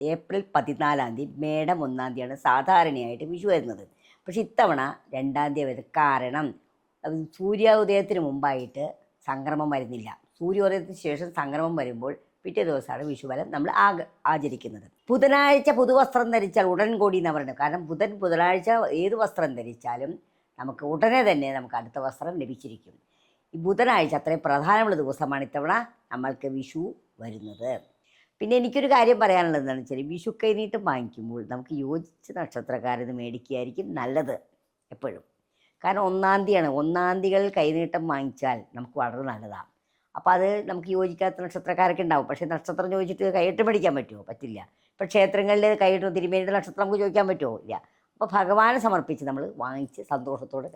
April 14-ാം തീയതി, മേടം 1-ാം തീയതിയാണ് സാധാരണയായിട്ട് വിഷു വരുന്നത്. പക്ഷെ ഇത്തവണ 2-ാം തീയതി വരുന്നത്. കാരണം സൂര്യോദയത്തിന് മുമ്പായിട്ട് സംക്രമം വരുന്നില്ല. സൂര്യോദയത്തിന് ശേഷം സംക്രമം വരുമ്പോൾ പിറ്റേ ദിവസമാണ് വിഷുഫലം നമ്മൾ ആചരിക്കുന്നത്. ബുധനാഴ്ച പുതുവസ്ത്രം ധരിച്ചാൽ ഉടൻ കൂടി എന്ന് പറയുന്നത്. കാരണം ബുധനാഴ്ച ഏത് വസ്ത്രം ധരിച്ചാലും നമുക്ക് ഉടനെ തന്നെ നമുക്ക് അടുത്ത വസ്ത്രം ലഭിച്ചിരിക്കും. ഈ ബുധനാഴ്ച അത്രയും പ്രധാനമുള്ള ദിവസമാണ് ഇത്തവണ നമ്മൾക്ക് വിഷു വരുന്നത്. പിന്നെ എനിക്കൊരു കാര്യം പറയാനുള്ളത് എന്താണെന്ന് വെച്ചാൽ, വിഷു കൈനീട്ടം വാങ്ങിക്കുമ്പോൾ നമുക്ക് യോജിച്ച നക്ഷത്രക്കാരത് മേടിക്കുകയായിരിക്കും നല്ലത് എപ്പോഴും. കാരണം 1-ാം തീയതിയാണ്. 1-ാം തീയതികൾ കൈനീട്ടം വാങ്ങിച്ചാൽ നമുക്ക് വളരെ നല്ലതാണ്. അപ്പോൾ അത് നമുക്ക് യോജിക്കാത്ത നക്ഷത്രക്കാരൊക്കെ ഉണ്ടാവും. പക്ഷേ നക്ഷത്രം ചോദിച്ചിട്ട് കൈയിട്ട് മേടിക്കാൻ പറ്റുമോ? പറ്റില്ല. ഇപ്പോൾ ക്ഷേത്രങ്ങളിൽ കൈയിട്ട് തിരുമേനിയുടെ നക്ഷത്രം നമുക്ക് ചോദിക്കാൻ പറ്റുമോ? ഇല്ല. അപ്പോൾ ഭഗവാനെ സമർപ്പിച്ച് നമ്മൾ വാങ്ങിച്ച് സന്തോഷത്തോടെ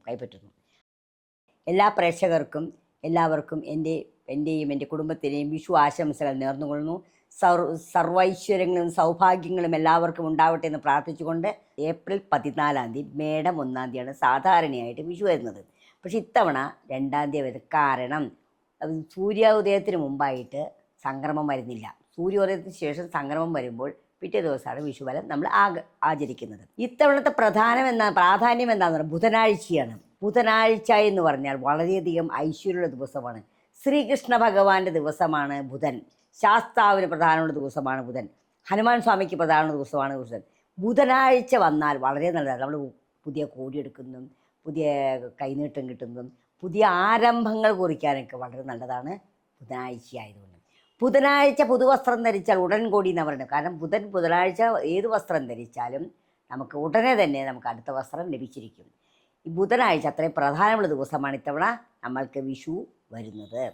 കൈപ്പറ്റുന്നു. എല്ലാ പ്രേക്ഷകർക്കും എല്ലാവർക്കും എൻ്റെയും എൻ്റെ കുടുംബത്തിൻ്റെയും വിഷു ആശംസകൾ നേർന്നുകൊള്ളുന്നു. സർവൈശ്വര്യങ്ങളും സൗഭാഗ്യങ്ങളും എല്ലാവർക്കും ഉണ്ടാവട്ടെ എന്ന് പ്രാർത്ഥിച്ചുകൊണ്ട് ഏപ്രിൽ 14-ാം തീയതി, മേടം 1-ാം തീയതിയാണ് സാധാരണയായിട്ട് വിഷു വരുന്നത്. പക്ഷെ ഇത്തവണ 2-ാം തീയതി വരുന്നത്. കാരണം സൂര്യോദയത്തിന് മുമ്പായിട്ട് സംക്രമം വരുന്നില്ല. സൂര്യോദയത്തിന് ശേഷം സംക്രമം വരുമ്പോൾ പിറ്റേ ദിവസമാണ് വിഷുഫലം നമ്മൾ ആചരിക്കുന്നത്. ഇത്തവണത്തെ പ്രാധാന്യം എന്താണെന്ന് പറഞ്ഞാൽ ബുധനാഴ്ചയാണ്. ബുധനാഴ്ച എന്ന് പറഞ്ഞാൽ വളരെയധികം ഐശ്വര്യമുള്ള ദിവസമാണ്. ശ്രീകൃഷ്ണ ഭഗവാന്റെ ദിവസമാണ് ബുധൻ. ശാസ്താവിന് പ്രധാനമുള്ള ദിവസമാണ് ബുധൻ. ഹനുമാൻ സ്വാമിക്ക് പ്രധാനമുള്ള ദിവസമാണ് ബുധൻ. ബുധനാഴ്ച വന്നാൽ വളരെ നല്ലതാണ്. നമ്മൾ പുതിയ കോടിയെടുക്കുന്നതും പുതിയ കൈനീട്ടം കിട്ടുന്നതും പുതിയ ആരംഭങ്ങൾ കുറിക്കാനൊക്കെ വളരെ നല്ലതാണ് ബുധനാഴ്ച ആയതുകൊണ്ട്. ബുധനാഴ്ച പുതുവസ്ത്രം ധരിച്ചാൽ ഉടൻ കൂടി എന്ന് പറയുന്നത്. കാരണം ബുധനാഴ്ച ഏത് വസ്ത്രം ധരിച്ചാലും നമുക്ക് ഉടനെ തന്നെ നമുക്ക് അടുത്ത വസ്ത്രം ലഭിച്ചിരിക്കും. ഈ ബുധനാഴ്ച അത്രയും പ്രധാനമുള്ള ദിവസമാണ് ഇത്തവണ നമ്മൾക്ക് വിഷു വരുന്നത്.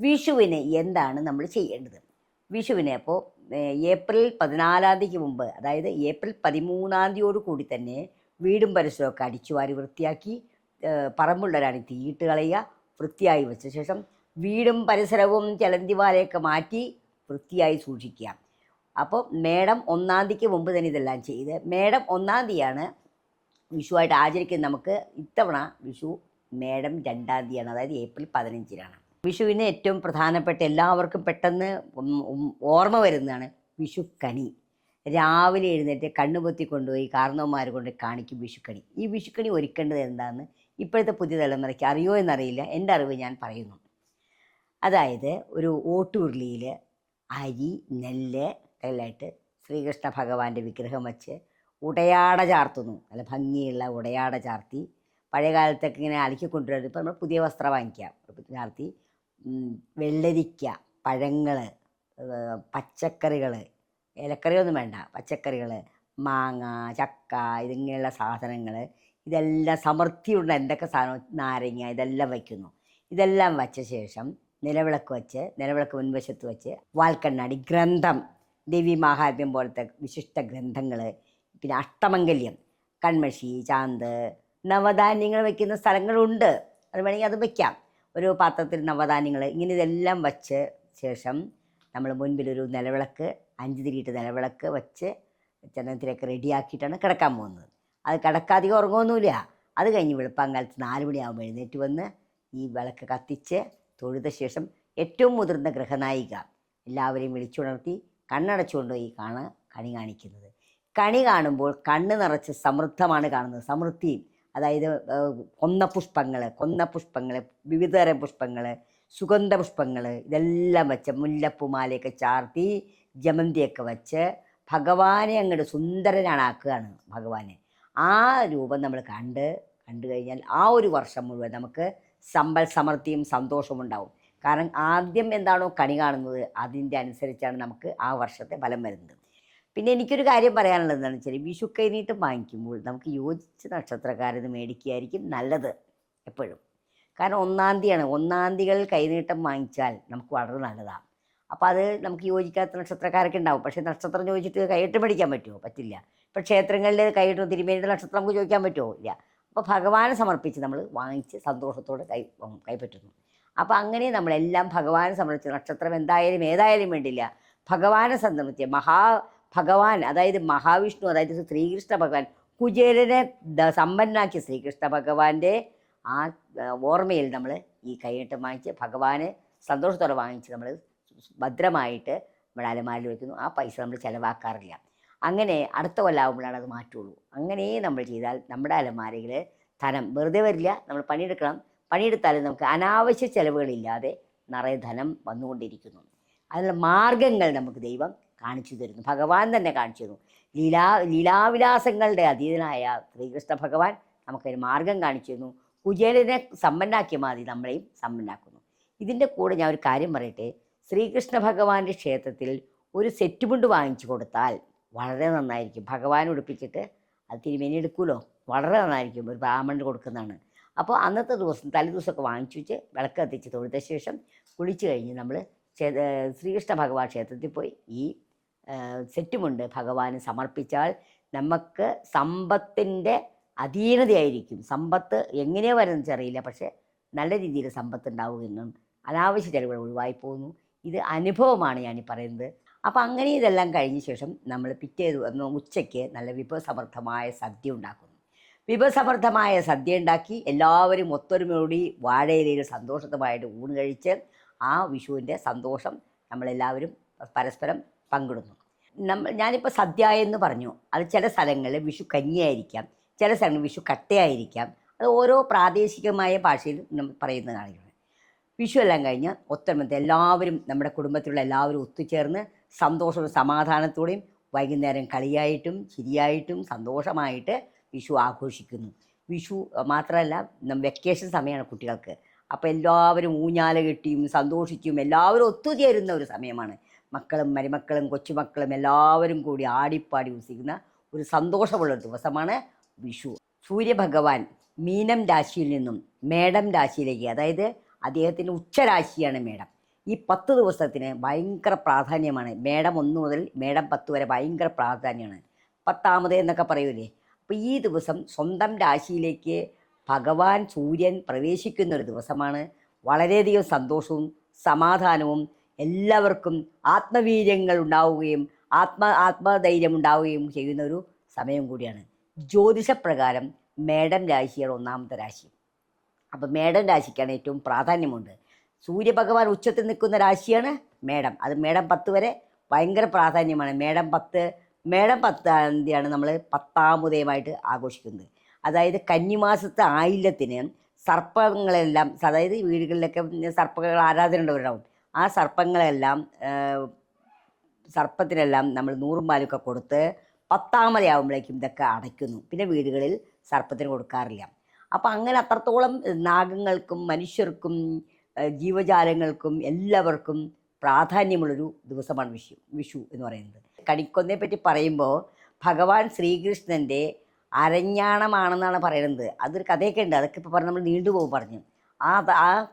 വിഷുവിന് എന്താണ് നമ്മൾ ചെയ്യേണ്ടത്? വിഷുവിന് അപ്പോൾ ഏപ്രിൽ 14-ാം തീയതിക്ക് മുമ്പ്, അതായത് ഏപ്രിൽ 13-ാം തീയതിയോട് കൂടി തന്നെ വീടും പരിസരമൊക്കെ അടിച്ചുവാരി വൃത്തിയാക്കി പറമ്പുള്ളവരാണെങ്കിൽ തീയിട്ട് കളയുക. വൃത്തിയായി വെച്ച ശേഷം വീടും പരിസരവും ചലന്തിവാലയൊക്കെ മാറ്റി വൃത്തിയായി സൂക്ഷിക്കുക. അപ്പോൾ മേടം 1-ാം തീയതിക്ക് മുമ്പ് തന്നെ ഇതെല്ലാം ചെയ്ത് മേടം 1-ാം തീയതിയാണ് വിഷുവായിട്ട് ആചരിക്കുന്നത്. നമുക്ക് ഇത്തവണ വിഷു മേടം 2-ാം തീയതിയാണ്, അതായത് ഏപ്രിൽ 15-നാണ്. വിഷുവിന് ഏറ്റവും പ്രധാനപ്പെട്ട എല്ലാവർക്കും പെട്ടെന്ന് ഓർമ്മ വരുന്നതാണ് വിഷുക്കണി. രാവിലെ എഴുന്നേറ്റ് കണ്ണുപൊത്തി കൊണ്ടുപോയി കാരണവന്മാർ കൊണ്ട് കാണിക്കും വിഷുക്കണി. ഈ വിഷുക്കണി ഒരുക്കേണ്ടത് എന്താണെന്ന് ഇപ്പോഴത്തെ പുതിയ തലമുറയ്ക്ക് അറിയോ എന്നറിയില്ല. എൻ്റെ അറിവ് ഞാൻ പറയുന്നു. അതായത് ഒരു ഓട്ടുരുളിയിൽ അരി, നെല്ല് എല്ലായിട്ട് ശ്രീകൃഷ്ണ ഭഗവാന്റെ വിഗ്രഹം വച്ച് ഉടയാട ചാർത്തുന്നു. നല്ല ഭംഗിയുള്ള ഉടയാട ചാർത്തി, പഴയ കാലത്തൊക്കെ ഇങ്ങനെ അലക്കിക്കൊണ്ടുവരുന്നത്. ഇപ്പോൾ നമ്മൾ പുതിയ വസ്ത്രം വാങ്ങിക്കുക, ചാർത്തി വെള്ളരിക്ക, പഴങ്ങൾ, പച്ചക്കറികൾ, ഇലക്കറിയൊന്നും വേണ്ട, പച്ചക്കറികൾ, മാങ്ങ, ചക്ക, ഇതിങ്ങനെയുള്ള സാധനങ്ങൾ, ഇതെല്ലാം സമൃദ്ധിയുള്ള എന്തൊക്കെ സാധനം, നാരങ്ങ, ഇതെല്ലാം വയ്ക്കുന്നു. ഇതെല്ലാം വച്ച ശേഷം നിലവിളക്ക് മുൻവശത്ത് വെച്ച് വാൽക്കണ്ണാടി, ഗ്രന്ഥം, ദേവി മഹാത്മ്യം പോലത്തെ വിശിഷ്ട ഗ്രന്ഥങ്ങൾ, പിന്നെ അഷ്ടമംഗല്യം, കൺമഷി, ചാന്ത്, നവധാന്യങ്ങൾ വയ്ക്കുന്ന സ്ഥലങ്ങളുണ്ട്. അത് വേണമെങ്കിൽ അത് വയ്ക്കാം. ഒരു പാത്രത്തിൽ നവധാന്യങ്ങൾ, ഇങ്ങനെ ഇതെല്ലാം വച്ച് ശേഷം നമ്മൾ മുൻപിലൊരു നിലവിളക്ക്, 5 തിരിയിട്ട് നിലവിളക്ക് വെച്ച് ചന്ദനത്തിലൊക്കെ റെഡിയാക്കിയിട്ടാണ് കിടക്കാൻ പോകുന്നത്. അത് കിടക്കാധികം ഉറങ്ങുമൊന്നുമില്ല. അത് കഴിഞ്ഞ് വെളുപ്പാങ്കാലത്ത് 4 മണിയാകുമ്പോൾ എഴുന്നേറ്റ് വന്ന് ഈ വിളക്ക് കത്തിച്ച് തൊഴുത ശേഷം ഏറ്റവും മുതിർന്ന ഗൃഹനായിക എല്ലാവരെയും വിളിച്ചുണർത്തി കണ്ണടച്ചുകൊണ്ട് ഈ കണി കാണിക്കുന്നത്. കണി കാണുമ്പോൾ കണ്ണ് നിറച്ച് സമൃദ്ധമാണ് കാണുന്നത്. സമൃദ്ധി, അതായത് കൊന്നപ്പുഷ്പങ്ങൾ, വിവിധതരം പുഷ്പങ്ങൾ, സുഗന്ധ പുഷ്പങ്ങൾ, ഇതെല്ലാം വെച്ച് മുല്ലപ്പൂമാലയൊക്കെ ചാർത്തി ജമന്തിയൊക്കെ വച്ച് ഭഗവാനെ അങ്ങോട്ട് സുന്ദരനാക്കുകയാണ് ഭഗവാനെ. ആ രൂപം നമ്മൾ കണ്ടു കഴിഞ്ഞാൽ ആ ഒരു വർഷം മുഴുവൻ നമുക്ക് സമ്പൽ സമൃദ്ധിയും സന്തോഷവും ഉണ്ടാവും. കാരണം ആദ്യം എന്താണോ കണി കാണുന്നത് അതിൻ്റെ അനുസരിച്ചാണ് നമുക്ക് ആ വർഷത്തെ ഫലം വരുന്നത്. പിന്നെ എനിക്കൊരു കാര്യം പറയാനുള്ളത് എന്താണെന്ന് വെച്ചാൽ, വിഷു കൈനീട്ടം വാങ്ങിക്കുമ്പോൾ നമുക്ക് യോജിച്ച നക്ഷത്രക്കാരത് മേടിക്കുകയായിരിക്കും നല്ലത് എപ്പോഴും. കാരണം 1-ാം തീയതിയാണ്. 1-ാം തീയതികൾ കൈനീട്ടം വാങ്ങിച്ചാൽ നമുക്ക് വളരെ നല്ലതാണ്. അപ്പോൾ അത് നമുക്ക് യോജിക്കാത്ത നക്ഷത്രക്കാരൊക്കെ ഉണ്ടാവും. പക്ഷേ നക്ഷത്രം ചോദിച്ചിട്ട് കൈയിട്ട് മേടിക്കാൻ പറ്റുമോ? പറ്റില്ല. ഇപ്പോൾ ക്ഷേത്രങ്ങളിൽ കൈയിട്ട് തിരുമേനിയുടെ നക്ഷത്രം നമുക്ക് ചോദിക്കാൻ പറ്റുമോ? ഇല്ല. അപ്പോൾ ഭഗവാനെ സമർപ്പിച്ച് നമ്മൾ വാങ്ങിച്ച് സന്തോഷത്തോടെ കൈപ്പറ്റുന്നു. അപ്പോൾ അങ്ങനെ നമ്മളെല്ലാം ഭഗവാനെ സമർപ്പിച്ച്, നക്ഷത്രം ഏതായാലും വേണ്ടില്ല, ഭഗവാനെ സംബന്ധിച്ച് ഭഗവാൻ, അതായത് മഹാവിഷ്ണു, അതായത് ശ്രീകൃഷ്ണ ഭഗവാൻ, കുചേലനെ സമ്പന്നാക്കിയ ശ്രീകൃഷ്ണ ഭഗവാന്റെ ആ ഓർമ്മയിൽ നമ്മൾ ഈ കൈനീട്ടം വാങ്ങിച്ച് ഭഗവാനെ സന്തോഷത്തോടെ വാങ്ങിച്ച് നമ്മൾ ഭദ്രമായിട്ട് നമ്മുടെ അലമാരയിൽ വയ്ക്കുന്നു. ആ പൈസ നമ്മൾ ചിലവാക്കാറില്ല. അങ്ങനെ അടുത്ത കൊല്ലാവുമ്പോഴാണ് അത് മാറ്റുള്ളൂ. അങ്ങനെ നമ്മൾ ചെയ്താൽ നമ്മുടെ അലമാരയിൽ ധനം വെറുതെ വരില്ല. നമ്മൾ പണിയെടുക്കണം. പണിയെടുത്താലും നമുക്ക് അനാവശ്യ ചിലവുകളില്ലാതെ നിറയെ ധനം വന്നുകൊണ്ടിരിക്കുന്നു. അതിനുള്ള മാർഗങ്ങൾ നമുക്ക് ദൈവം കാണിച്ചു തരുന്നു. ഭഗവാൻ തന്നെ കാണിച്ചു തരുന്നു. ലീലാവിലാസങ്ങളുടെ അതീതനായ ശ്രീകൃഷ്ണ ഭഗവാൻ നമുക്കൊരു മാർഗം കാണിച്ചു തരുന്നു. കുചേലനെ സമ്പന്നാക്കിയ മാതിരി നമ്മളെയും സമ്പന്നാക്കുന്നു. ഇതിൻ്റെ കൂടെ ഞാൻ ഒരു കാര്യം പറയട്ടെ. ശ്രീകൃഷ്ണ ഭഗവാന്റെ ക്ഷേത്രത്തിൽ ഒരു സെറ്റ് മുണ്ട് വാങ്ങിച്ചു കൊടുത്താൽ വളരെ നന്നായിരിക്കും. ഭഗവാൻ ഉടുപ്പിച്ചിട്ട് അത് തിരുമേനി എടുക്കുമല്ലോ, വളരെ നന്നായിരിക്കും. ഒരു ബ്രാഹ്മണന് കൊടുക്കുന്നതാണ്. അപ്പോൾ അന്നത്തെ ദിവസം തലേദിവസമൊക്കെ വാങ്ങിച്ചു വെച്ച് വിളക്ക് കത്തിച്ച് തൊഴുത ശേഷം കുളിച്ച് കഴിഞ്ഞ് നമ്മൾ ശ്രീകൃഷ്ണ ഭഗവാൻ ക്ഷേത്രത്തിൽ പോയി ഈ സെറ്റുമുണ്ട് ഭഗവാന് സമർപ്പിച്ചാൽ നമുക്ക് സമ്പത്തിൻ്റെ അധീനതയായിരിക്കും. സമ്പത്ത് എങ്ങനെയാണ് വരുന്നത് അറിയില്ല, പക്ഷേ നല്ല രീതിയിൽ സമ്പത്ത് ഉണ്ടാവുമെന്നും അനാവശ്യ ചിലവുകൾ ഒഴിവായി പോകുന്നു. ഇത് അനുഭവമാണ് ഞാനീ പറയുന്നത്. അപ്പോൾ അങ്ങനെ ഇതെല്ലാം കഴിഞ്ഞ ശേഷം നമ്മൾ പിറ്റേ ഉച്ചയ്ക്ക് നല്ല വിഭവസമൃദ്ധമായ സദ്യ ഉണ്ടാക്കുന്നു. വിഭവസമൃദ്ധമായ സദ്യ ഉണ്ടാക്കി എല്ലാവരും ഒത്തൊരുമയോടി വാഴയിലയിൽ സന്തോഷമായിട്ട് ഊണ് കഴിച്ച് ആ വിഷുവിൻ്റെ സന്തോഷം നമ്മളെല്ലാവരും പരസ്പരം പങ്കിടുന്നു. ഞാനിപ്പോൾ സദ്യ എന്ന് പറഞ്ഞു. അത് ചില സ്ഥലങ്ങളിൽ വിഷു കഞ്ഞിയായിരിക്കാം, ചില സ്ഥലങ്ങളിൽ വിഷു കട്ടയായിരിക്കാം. അത് ഓരോ പ്രാദേശികമായ ഭാഷയിൽ നമ്മൾ പറയുന്ന കാര്യങ്ങൾ. വിഷു എല്ലാം കഴിഞ്ഞ് ഒത്തൊരുമത്തെ എല്ലാവരും നമ്മുടെ കുടുംബത്തിലുള്ള എല്ലാവരും ഒത്തുചേർന്ന് സന്തോഷവും സമാധാനത്തോടെയും വൈകുന്നേരം കളിയായിട്ടും ചിരിയായിട്ടും സന്തോഷമായിട്ട് വിഷു ആഘോഷിക്കുന്നു. വിഷു മാത്രമല്ല വെക്കേഷൻ സമയമാണ് കുട്ടികൾക്ക്. അപ്പോൾ എല്ലാവരും ഊഞ്ഞാല കെട്ടിയും സന്തോഷിച്ചും എല്ലാവരും ഒത്തുചേരുന്ന ഒരു സമയമാണ്. മക്കളും മരുമക്കളും കൊച്ചുമക്കളും എല്ലാവരും കൂടി ആടിപ്പാടി ഉത്സിക്കുന്ന ഒരു സന്തോഷമുള്ള ദിവസമാണ് വിഷു. സൂര്യഭഗവാൻ മീനം രാശിയിൽ നിന്നും മേടം രാശിയിലേക്ക്, അതായത് അദ്ദേഹത്തിൻ്റെ ഉച്ചരാശിയാണ് മേടം. ഈ 10 ദിവസത്തിന് ഭയങ്കര പ്രാധാന്യമാണ്. മേടം 1 മുതൽ മേടം 10 വരെ ഭയങ്കര പ്രാധാന്യമാണ്. 10ാമത് എന്നൊക്കെ പറയൂലേ. അപ്പോൾ ഈ ദിവസം സ്വന്തം രാശിയിലേക്ക് ഭഗവാൻ സൂര്യൻ പ്രവേശിക്കുന്ന ഒരു ദിവസമാണ്. വളരെയധികം സന്തോഷവും സമാധാനവും എല്ലാവർക്കും ആത്മവീര്യങ്ങൾ ഉണ്ടാവുകയും ആത്മധൈര്യം ഉണ്ടാവുകയും ചെയ്യുന്ന ഒരു സമയം കൂടിയാണ്. ജ്യോതിഷപ്രകാരം മേടം രാശിയാണ് 1ാമത്തെ രാശി. അപ്പോൾ മേടം രാശിക്കാണ് ഏറ്റവും പ്രാധാന്യമുണ്ട്. സൂര്യഭഗവാൻ ഉച്ചത്തിൽ നിൽക്കുന്ന രാശിയാണ് മേടം. അത് മേടം 10 വരെ ഭയങ്കര പ്രാധാന്യമാണ്. മേടം 10-ാം തീയതിയാണ് നമ്മൾ 10ാമുദയമായിട്ട് ആഘോഷിക്കുന്നത്. അതായത് കന്നിമാസത്തെ ആയില്യത്തിന് സർപ്പങ്ങളെല്ലാം, അതായത് വീടുകളിലൊക്കെ സർപ്പങ്ങൾ ആരാധന ഉണ്ടാവും. ആ സർപ്പത്തിനെല്ലാം നമ്മൾ 100 പാലൊക്കെ കൊടുത്ത് 10ാമതാകുമ്പോഴേക്കും ഇതൊക്കെ അടയ്ക്കുന്നു. പിന്നെ വീടുകളിൽ സർപ്പത്തിന് കൊടുക്കാറില്ല. അപ്പം അങ്ങനെ അത്രത്തോളം നാഗങ്ങൾക്കും മനുഷ്യർക്കും ജീവജാലങ്ങൾക്കും എല്ലാവർക്കും പ്രാധാന്യമുള്ളൊരു ദിവസമാണ് വിഷു എന്ന് പറയുന്നത്. കണിക്കൊന്നയെ പറ്റി പറയുമ്പോൾ ഭഗവാൻ ശ്രീകൃഷ്ണൻ്റെ അരഞ്ഞാണമാണെന്നാണ് പറയുന്നത്. അതൊരു കഥയൊക്കെ ഉണ്ട്. അതൊക്കെ ഇപ്പോൾ പറഞ്ഞ് നമ്മൾ നീണ്ടുപോകും പറഞ്ഞു. ആ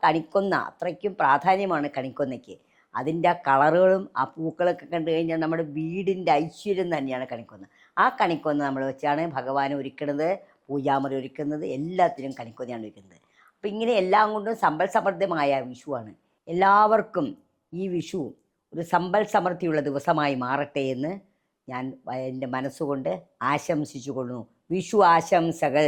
കണിക്കൊന്ന അത്രയ്ക്കും പ്രാധാന്യമാണ് കണിക്കൊന്നയ്ക്ക്. അതിൻ്റെ ആ കളറുകളും ആ പൂക്കളൊക്കെ കണ്ടു കഴിഞ്ഞാൽ നമ്മുടെ വീടിൻ്റെ ഐശ്വര്യം തന്നെയാണ് കണിക്കൊന്ന. ആ കണിക്കൊന്ന നമ്മൾ വെച്ചാണ് ഭഗവാനെ ഒരുക്കുന്നത്, പൂജാമുറി ഒരുക്കുന്നത്, എല്ലാത്തിനും കണിക്കൊന്നയാണ് ഒരുക്കുന്നത്. അപ്പം ഇങ്ങനെ എല്ലാം കൊണ്ടും സമ്പൽ സമൃദ്ധമായ വിഷുവാണ്. എല്ലാവർക്കും ഈ വിഷു ഒരു സമ്പൽ സമൃദ്ധിയുള്ള ദിവസമായി മാറട്ടെ എന്ന് ഞാൻ എൻ്റെ മനസ്സുകൊണ്ട് ആശംസിച്ചു കൊള്ളുന്നു. വിഷു ആശംസകൾ.